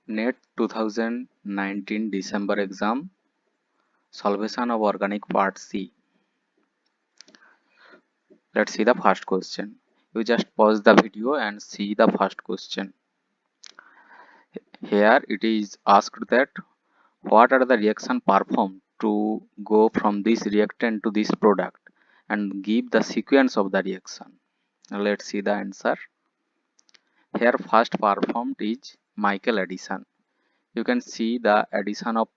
NET 2019 December exam, Solvation of Organic Part C. Let's see the first question. You just pause the video and see the first question. Here it is asked that what are the reaction performed to go from this reactant to this product and give the sequence of the reaction. Now let's see the answer. Here first performed is Michael addition. You can see the addition of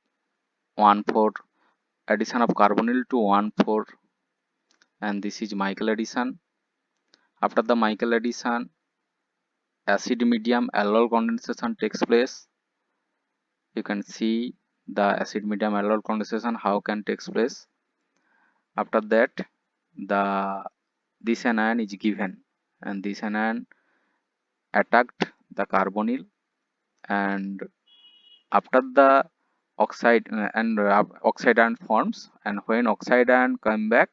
1,4 addition of carbonyl to 1,4, and this is Michael addition. After the Michael addition, acid medium aldol condensation takes place. You can see the acid medium aldol condensation how can takes place. After that, this anion is given, and this anion attacked the carbonyl, and after the oxide ion forms, and when oxide ion come back,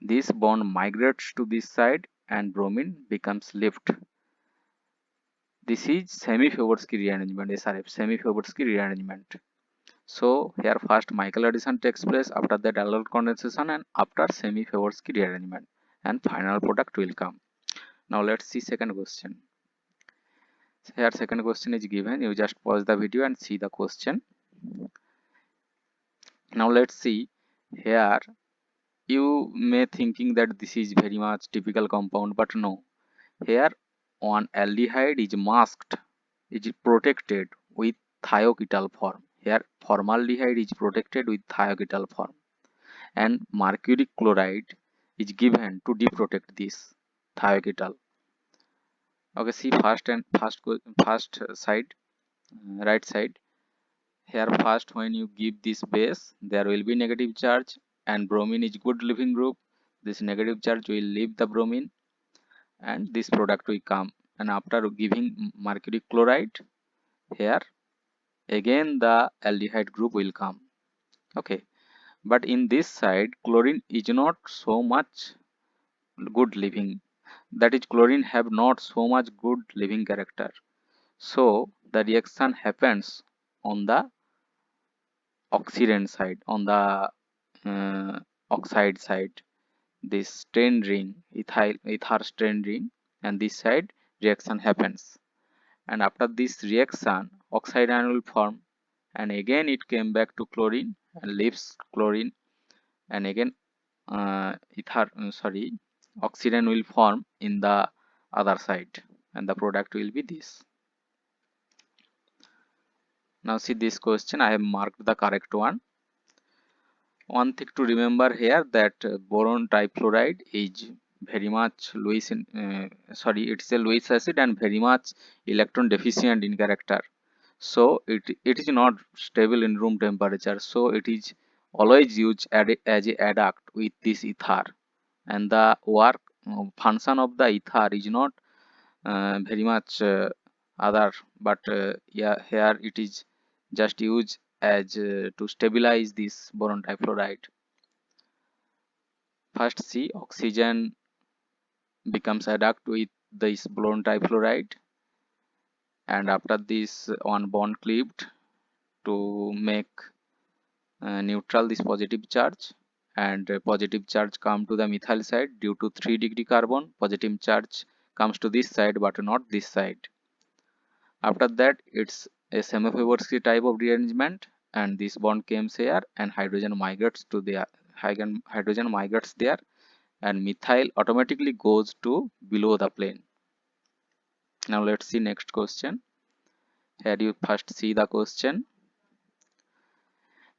this bond migrates to this side and bromine becomes left. This is semi-Favorsky rearrangement, SRF, semi-Favorsky rearrangement. So here first Michael addition takes place, after that aldol condensation, and after semi-Favorsky rearrangement, and final product will come. Now let's see second question. Here second question is given. You just pause the video and see the question. Now let's see. Here you may thinking that this is very much typical compound, but no. Here one aldehyde is masked, is protected with thioketal form. Here formaldehyde is protected with thioketal form, and mercury chloride is given to deprotect this thioketal. Okay, see first side, right side. Here first when you give this base, there will be negative charge, and bromine is good leaving group. This negative charge will leave the bromine, and this product will come. And after giving mercury chloride, here again the aldehyde group will come. Okay, but in this side chlorine is not so much good living, that is chlorine have not so much good living character, so the reaction happens on the oxidant side, on the oxide side, this strain ring, ether strain ring, and this side reaction happens, and after this reaction oxide ion will form, and again it came back to chlorine and leaves chlorine, and again oxidant will form in the other side, and the product will be this. Now see this question, I have marked the correct one. One thing to remember here that boron trifluoride is very much Lewis it's a Lewis acid and very much electron deficient in character, so it is not stable in room temperature, so it is always used as a adduct with this ether, and the work function of the ether is not very much other, but yeah, here it is just used as to stabilize this boron trifluoride. First see oxygen becomes adduct with this boron trifluoride, and after this one bond cleaved to make neutral this positive charge, and positive charge come to the methyl side due to 3-degree carbon, positive charge comes to this side but not this side. After that it's a semi-Favorsky type of rearrangement, and this bond comes here and hydrogen migrates to the hydrogen migrates there, and methyl automatically goes to below the plane. Now let's see next question. Here you first see the question.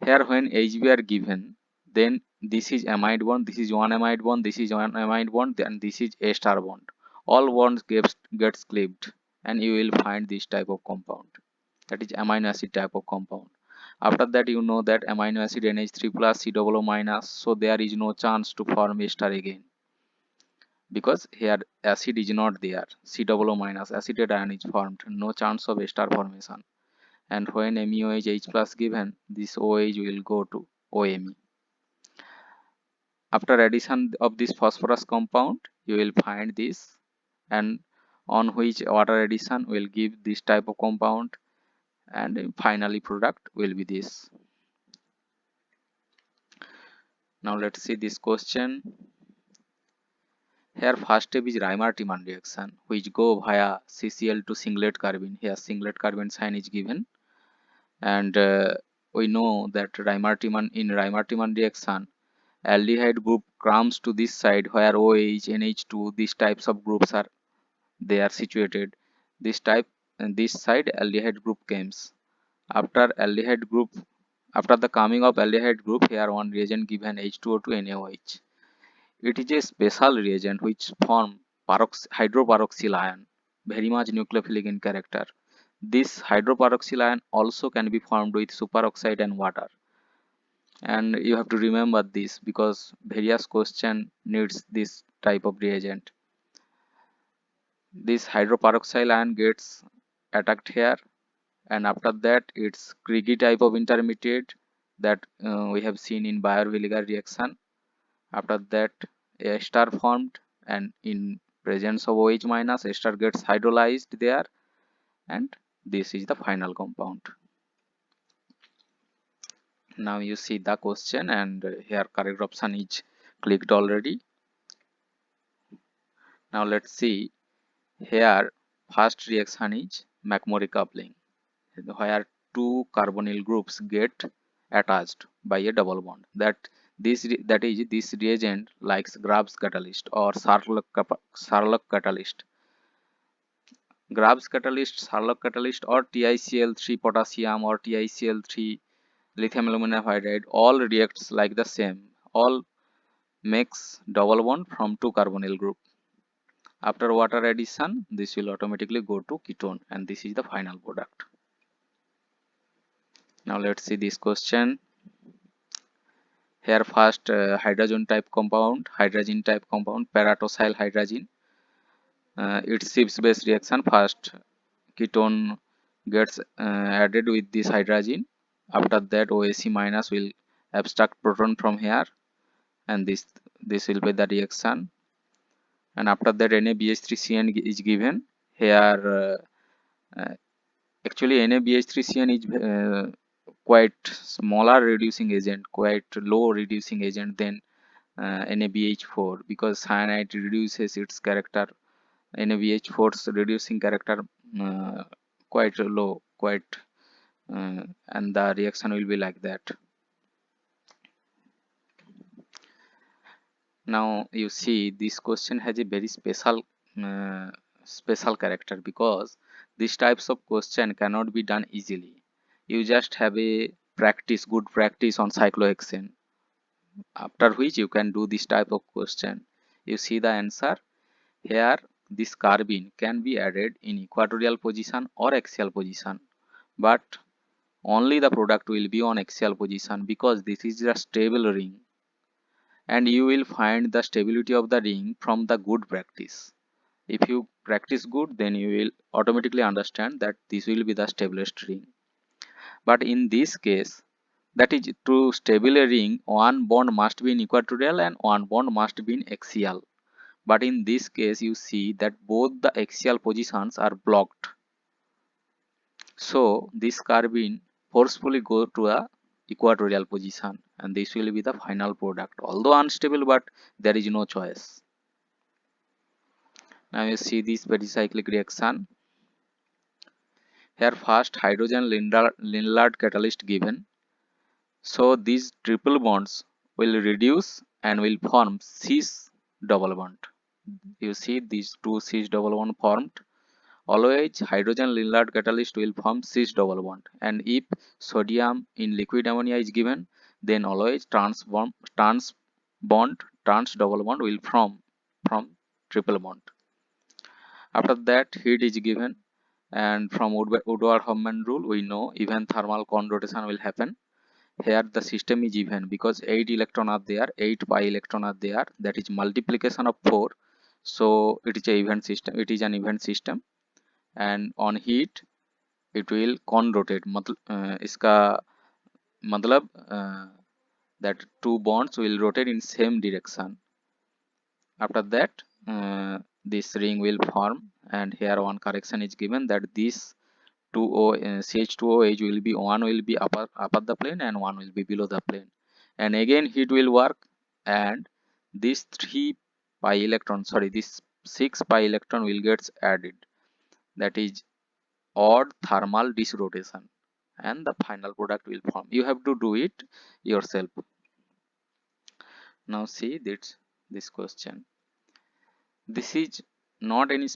Here when HB are given, then this is amide bond, this is one amide bond, this is one amide bond, and this is a star bond. All bonds gets cleaved, and you will find this type of compound, that is amino acid type of compound. After that you know that amino acid NH3 plus COO minus, so there is no chance to form a star again, because here acid is not there, COO minus acetate ion is formed, no chance of a star formation. And when MEOH H plus given, this OH will go to OMe. After addition of this phosphorus compound, you will find this, and on which water addition will give this type of compound, and finally product will be this. Now let's see this question. Here first step is Reimer-Tiemann reaction, which go via CCl to singlet carbene. Here singlet carbene sign is given, and we know that Reimer-Tiemann reaction, aldehyde group comes to this side where OH, NH2, these types of groups are they are situated. This type and this side aldehyde group comes. After aldehyde group, after the coming of aldehyde group, here one reagent given H2O2 NaOH. It is a special reagent which form hydroperoxyl ion, very much nucleophilic in character. This hydroperoxyl ion also can be formed with superoxide and water. And you have to remember this because various question needs this type of reagent. This hydroperoxyl ion gets attacked here, and after that it's Kriege type of intermediate that we have seen in Baeyer-Villiger reaction. After that a ester formed, and in presence of OH minus, ester gets hydrolyzed there, and this is the final compound. Now you see the question, and here correct option is clicked already. Now let's see. Here first reaction is McMurray coupling, where two carbonyl groups get attached by a double bond. That is this reagent likes Grab's catalyst or Sarlach catalyst. Grab's catalyst, Sarlach catalyst, or TiCl3 potassium or TiCl3 lithium aluminum hydride all reacts like the same. All makes double bond from two carbonyl group. After water addition, this will automatically go to ketone, and this is the final product. Now let's see this question. Here first hydrogen type compound, paratosyl hydrazine. Its Gibbs base reaction, first ketone gets added with this hydrazine. After that OAC minus will abstract proton from here, and this will be the reaction. And after that NaBH3CN is given. Here actually NaBH3CN is quite smaller reducing agent, quite low reducing agent than NaBH4, because cyanide reduces its character. NaBH4's reducing character quite low, and the reaction will be like that. Now you see this question has a very special character, because these types of question cannot be done easily. You just have a good practice on cyclohexane, after which you can do this type of question. You see the answer here. This carbene can be added in equatorial position or axial position, but only the product will be on axial position, because this is a stable ring, and you will find the stability of the ring from the good practice. If you practice good, then you will automatically understand that this will be the stablest ring. But in this case, that is, to stable a ring, one bond must be in equatorial and one bond must be in axial. But in this case you see that both the axial positions are blocked, so this carbene forcefully go to a equatorial position, and this will be the final product, although unstable, but there is no choice. Now you see this pericyclic reaction. Here first hydrogen Lindblad catalyst given, so these triple bonds will reduce and will form cis double bond. You see these two cis double bond formed. Always hydrogen Lindblad catalyst will form cis double bond, and if sodium in liquid ammonia is given, then always trans double bond will form from triple bond. After that heat is given, and from Woodward-Hoffmann rule we know even thermal cone rotation will happen. Here the system is even because 8 electron are there, 8 pi electron are there, that is multiplication of 4, so it is an event system. And on heat it will cone rotate, iska matlab that two bonds will rotate in same direction. After that this ring will form, and here one correction is given that this 2O CH2OH will be, one will be upper the plane and one will be below the plane, and again heat will work, and this 3 pi electron, sorry, this 6 pi electron will gets added, that is odd thermal disrotation, and the final product will form. You have to do it yourself. Now see this question. This is not any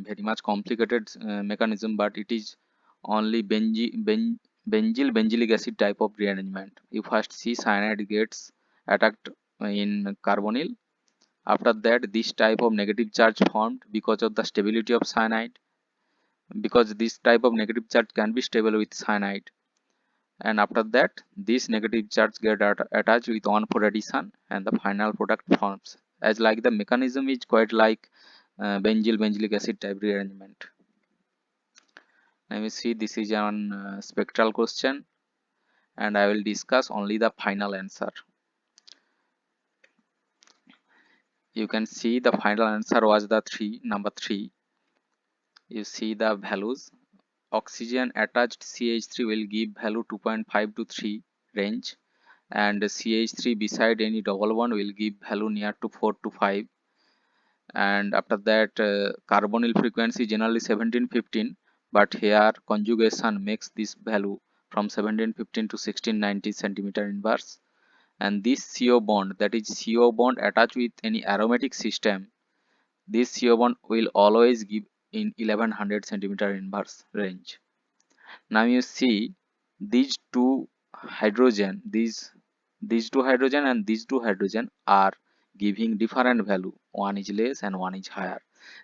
very much complicated mechanism, but it is only benzyl benzylic acid type of rearrangement. You first see cyanide gets attacked in carbonyl. After that, this type of negative charge formed because of the stability of cyanide, because this type of negative charge can be stable with cyanide, and after that this negative charge get attached with 1,4 addition and the final product forms, as like the mechanism is quite like benzyl benzylic acid type rearrangement. Let me see, this is an spectral question, and I will discuss only the final answer. You can see the final answer was the number 3. You see the values. Oxygen attached CH3 will give value 2.5 to 3 range, and CH3 beside any double bond will give value near to 4 to 5, and after that carbonyl frequency generally 1715, but here conjugation makes this value from 1715 to 1690 centimeter inverse, and this CO bond, that is CO bond attached with any aromatic system, this CO bond will always give in 1100 centimeter inverse range. Now you see these two hydrogen, these two hydrogen and these two hydrogen are giving different value, one is less and one is higher.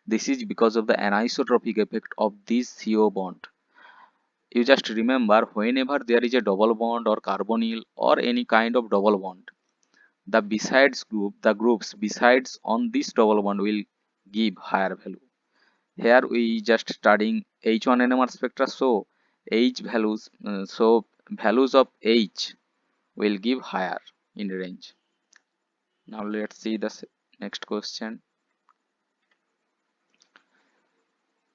This is because of the anisotropic effect of this CO bond. You just remember, whenever there is a double bond or carbonyl or any kind of double bond, the groups besides on this double bond will give higher value. Here we just studying H1 NMR spectra, so H values, so values of H will give higher in range. Now let's see the next question.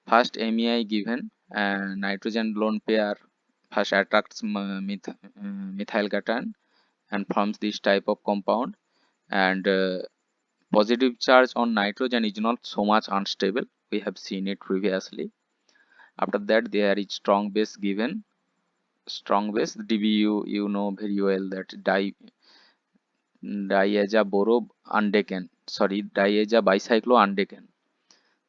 First MEI given, and nitrogen lone pair first attracts methyl cation and forms this type of compound, and positive charge on nitrogen is not so much unstable, we have seen it previously. After that there is strong base given, strong base DBU, you know very well that diazaboro undecan, sorry, diaza bicyclo undecan.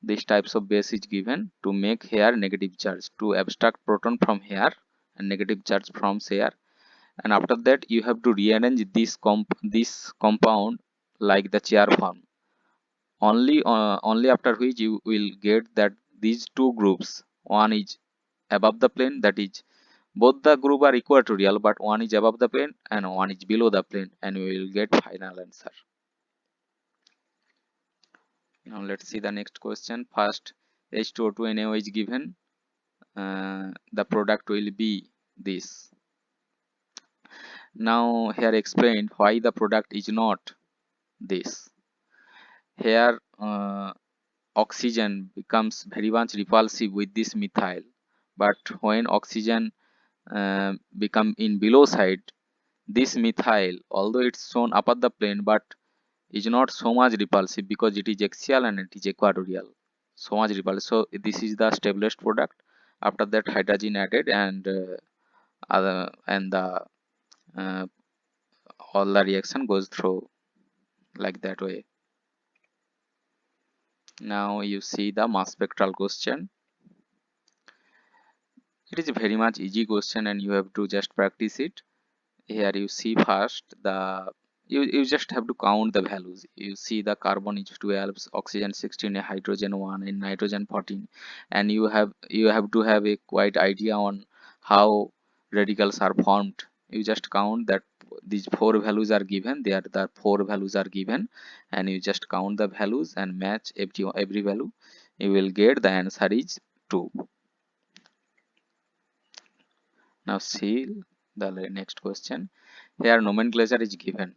These types of base is given to make here negative charge, to abstract proton from here and negative charge from here, and after that you have to rearrange this compound like the chair form. Only after which you will get that these two groups, one is above the plane, that is both the group are equatorial, but one is above the plane and one is below the plane, and we will get final answer. Now let's see the next question. First H2O2NaO is given, the product will be this. Now here explained why the product is not this. Here oxygen becomes very much repulsive with this methyl, but when oxygen become in below side, this methyl, although it's shown upper the plane, but is not so much repulsive because it is axial and it is equatorial, so much repulsive. So this is the stablest product. After that hydrogen added, and the all the reaction goes through like that way. Now you see the mass spectral question. It is a very much easy question and you have to just practice it. Here you see first the, you just have to count the values. You see the carbon is 12, oxygen 16, hydrogen 1 and nitrogen 14, and you have to have a quite idea on how radicals are formed. You just count that these four values are given, there the four values are given, and you just count the values and match every value. You will get the answer is 2. Now see the next question. Here nomenclature is given.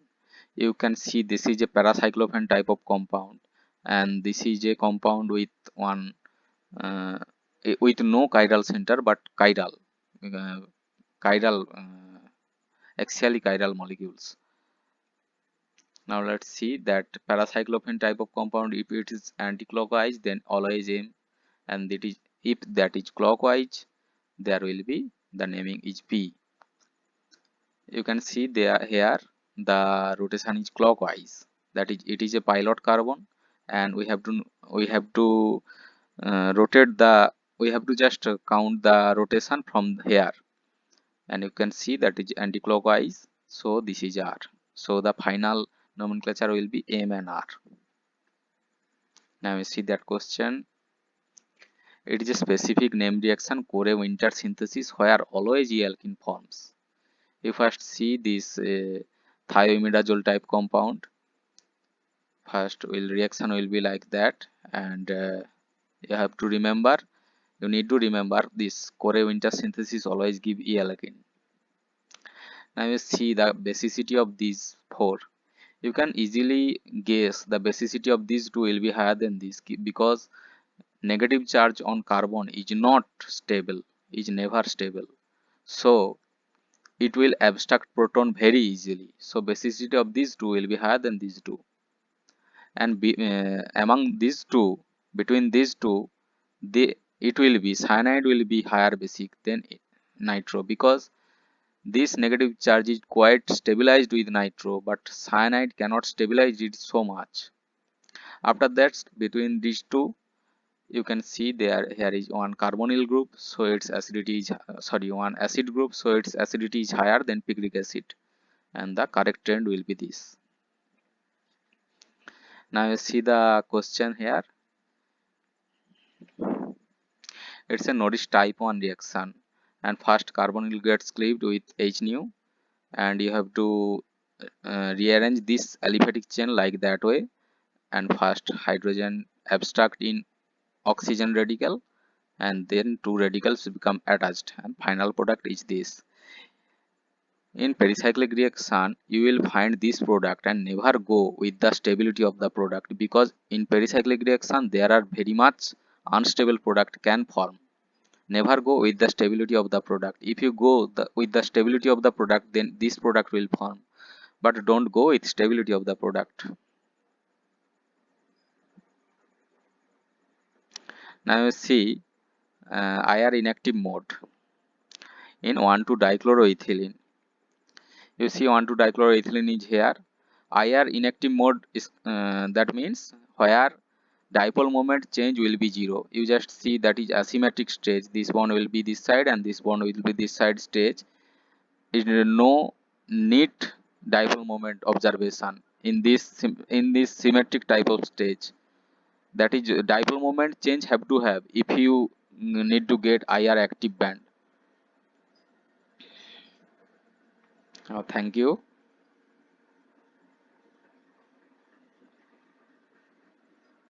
You can see this is a paracyclophane type of compound, and this is a compound with one with no chiral center but uh, chiral axially chiral molecules. Now let's see that paracyclophene type of compound, if it is anti-clockwise then always aim, and that is if that is clockwise there will be the naming is P. You can see there here the rotation is clockwise, that is it is a pilot carbon, and we have to rotate the, we have to just count the rotation from here, and you can see that is anti-clockwise, so this is R. So the final nomenclature will be M and R. Now you see that question. It is a specific name reaction core winter synthesis where always E alkene forms. You first see this thioimidazole type compound. First will reaction will be like that, and you have to remember, you need to remember this core winter synthesis always give E alkene. Now you see the basicity of these four. You can easily guess the basicity of these two will be higher than this because negative charge on carbon is not stable, is never stable. So it will abstract proton very easily. So basicity of these two will be higher than these two. And among these two, between these two, it will be cyanide will be higher basic than nitro because this negative charge is quite stabilized with nitro, but cyanide cannot stabilize it so much. After that, between these two, you can see there here is one carbonyl group, so its acidity is one acid group, so its acidity is higher than picric acid, and the correct trend will be this. Now you see the question here. It's a Norris type 1 reaction, and first carbonyl gets cleaved with H nu, and you have to rearrange this aliphatic chain like that way, and first hydrogen abstract in oxygen radical, and then two radicals become attached, and final product is this. In pericyclic reaction, you will find this product and never go with the stability of the product, because in pericyclic reaction there are very much unstable product can form. Never go with the stability of the product. If you go with the stability of the product, then this product will form, but don't go with stability of the product. Now you see IR inactive mode in 1,2-dichloroethylene. You see 1,2-dichloroethylene is here. IR inactive mode is that means where dipole moment change will be zero. You just see that is asymmetric stage. This one will be this side and this one will be this side stage. It is no neat dipole moment observation in this symmetric type of stage. That is dipole moment change have to have if you need to get IR active band. Thank you.